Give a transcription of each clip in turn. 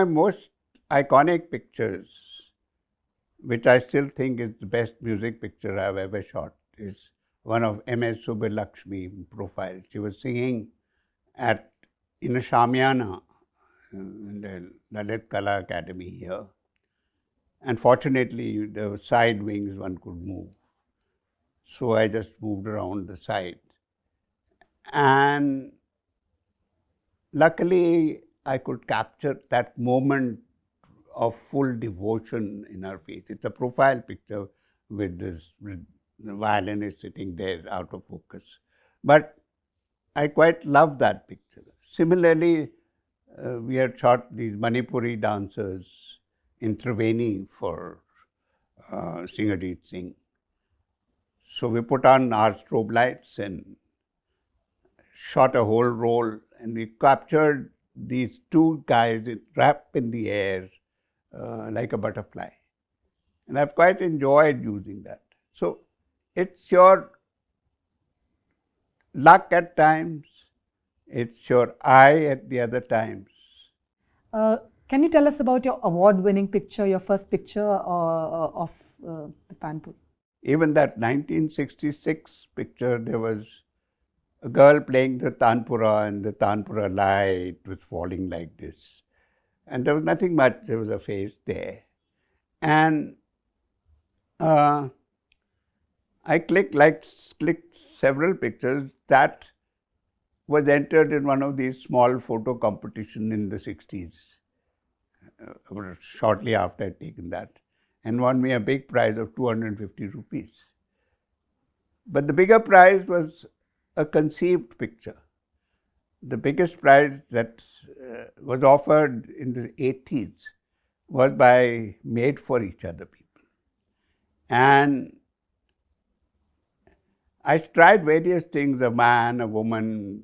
my most iconic pictures, which I still think is the best music picture I've ever shot, is one of M.S. Subbulakshmi in profile. She was singing in a Shamiana in the Lalit Kala Academy here. And fortunately, the side wings one could move. So I just moved around the side. And luckily, I could capture that moment of full devotion in her face. It's a profile picture with the violinist sitting there out of focus. But I quite love that picture. Similarly, we had shot these Manipuri dancers in Triveni for Singhajit Singh. So we put on our strobe lights and shot a whole roll, and we captured these two guys wrapped in the air like a butterfly. And I've quite enjoyed using that. So it's your luck at times, it's your eye at the other times. Can you tell us about your award-winning picture, your first picture of the Tanpur? Even that 1966 picture, there was a girl playing the Tanpura, and the Tanpura light was falling like this. And there was nothing much, there was a face there. And I clicked several pictures. That was entered in one of these small photo competition in the 60s, shortly after I'd taken that, and won me a big prize of 250 rupees. But the bigger prize was a conceived picture. The biggest prize that was offered in the 80s was by Made for Each Other people. And I tried various things, a man, a woman,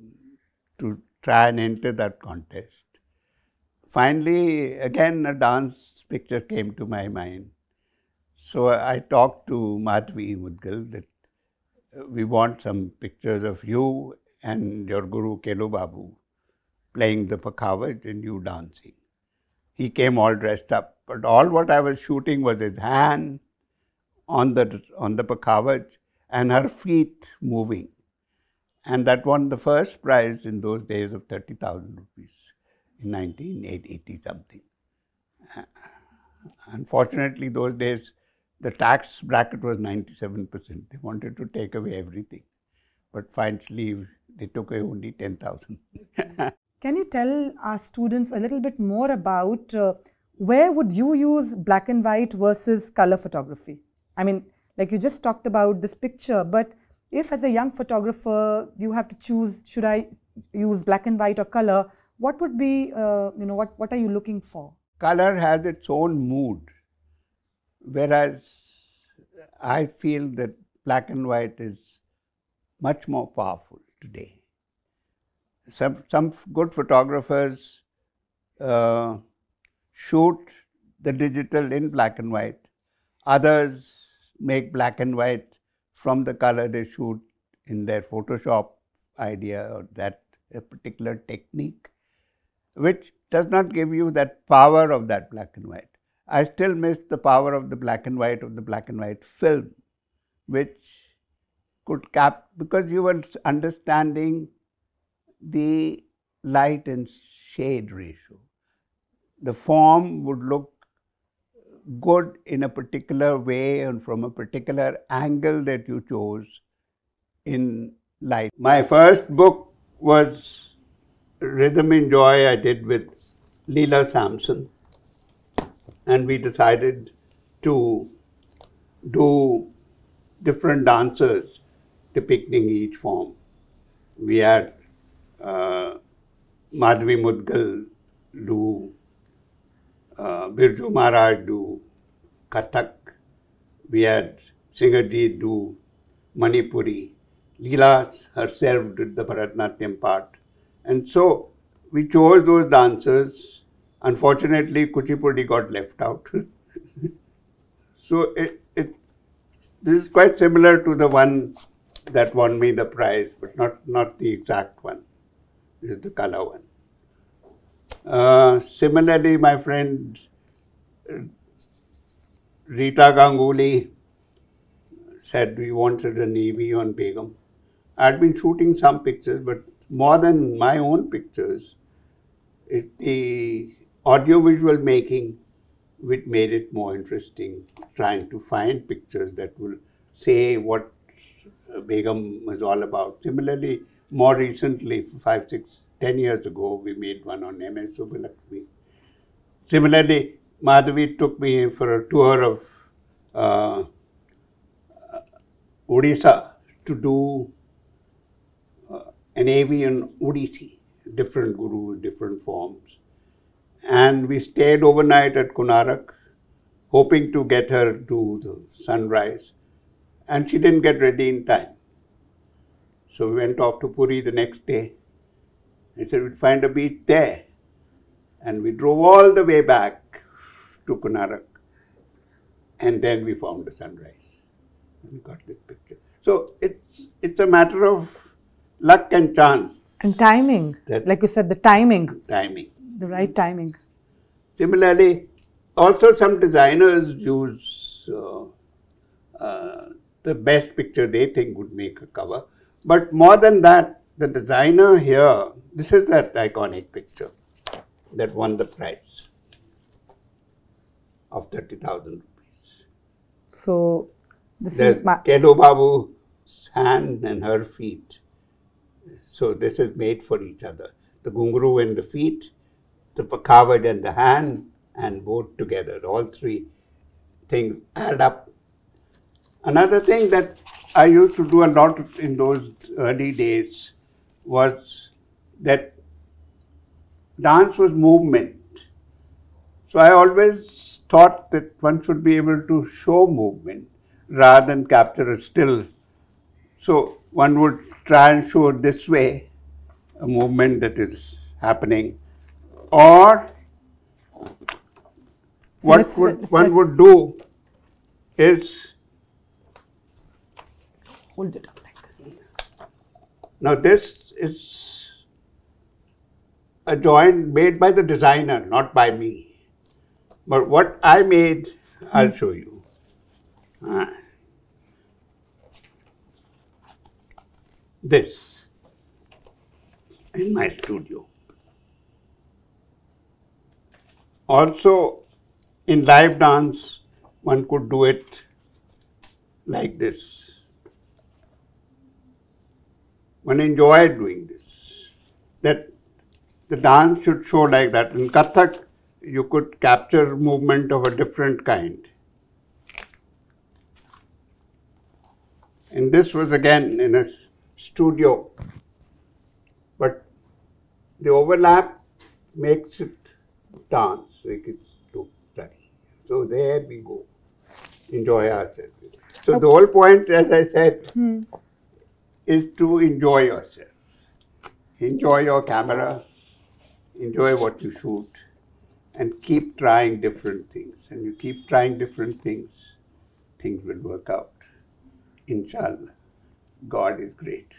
to try and enter that contest. Finally, again, a dance picture came to my mind. So I talked to Madhvi Mudgal that we want some pictures of you and your guru Kelu Babu playing the Pakhavaj and you dancing. He came all dressed up, but all what I was shooting was his hand on the Pakhavaj and her feet moving. And that won the first prize in those days of 30,000 rupees in 1980 something. Unfortunately, those days, the tax bracket was 97%. They wanted to take away everything. But finally, they took away only 10,000. Can you tell our students a little bit more about where would you use black and white versus color photography? I mean, like you just talked about this picture, but if as a young photographer, you have to choose, should I use black and white or color, what would be, what are you looking for? Color has its own mood, whereas I feel that black and white is much more powerful today. Some good photographers shoot the digital in black and white. Others make black and white from the color they shoot in their Photoshop idea or that particular technique, which does not give you that power of that black and white. I still miss the power of the black and white film, which could because you were understanding the light and shade ratio. The form would look good in a particular way and from a particular angle that you chose in light. My first book was Rhythm in Joy I did with Leela Sampson, and we decided to do different dancers depicting each form. We had Madhvi Mudgal do Birju Maharaj do Kathak, we had Singhajit do Manipuri, Leela herself did the Bharatanatyam part. And so we chose those dancers. Unfortunately, Kuchipudi got left out. So this is quite similar to the one that won me the prize, but not the exact one. This is the color one. Similarly, my friend Rita Ganguly said we wanted an EV on Begum. I'd been shooting some pictures, but more than my own pictures, the audiovisual making which made it more interesting, trying to find pictures that will say what Begum was all about. Similarly, more recently, 5, 6, 10 years ago, we made one on M.S. Subbulakshmi. Similarly, Madhavi took me for a tour of Odisha to do an AV in Odissi, different gurus, different forms. And we stayed overnight at Konarak, hoping to get her to the sunrise. And she didn't get ready in time. So we went off to Puri the next day. I said we'd find a beach there. And we drove all the way back to Konarak. And then we found the sunrise. And we got this picture. So it's a matter of luck and chance. And timing. Like you said, the timing. Timing. The right timing. Similarly, also some designers use the best picture they think would make a cover. But more than that, the designer here, this is that iconic picture that won the prize of 30,000 rupees. So, this There's is Kelo Babu's hand and her feet. So this is made for each other. The gunguru and the feet, the pakhavaj and the hand, and both together. All three things add up. Another thing that I used to do a lot in those early days was that dance was movement. So I always thought that one should be able to show movement rather than capture a still. So one would try and show this way a movement that is happening, or what one would do is hold it up like this. Now this is a joint made by the designer, not by me. But what I made, I'll show you. This in my studio. Also, in live dance, one could do it like this. One enjoyed doing this. That the dance should show like that. In Kathak, you could capture movement of a different kind. And this was again in a studio, but the overlap makes it dance, like it's to study. So there we go, enjoy ourselves. So the whole point, as I said, is to enjoy yourself. Enjoy your camera, enjoy what you shoot, and keep trying different things. And you keep trying different things, things will work out. Inshallah. God is great.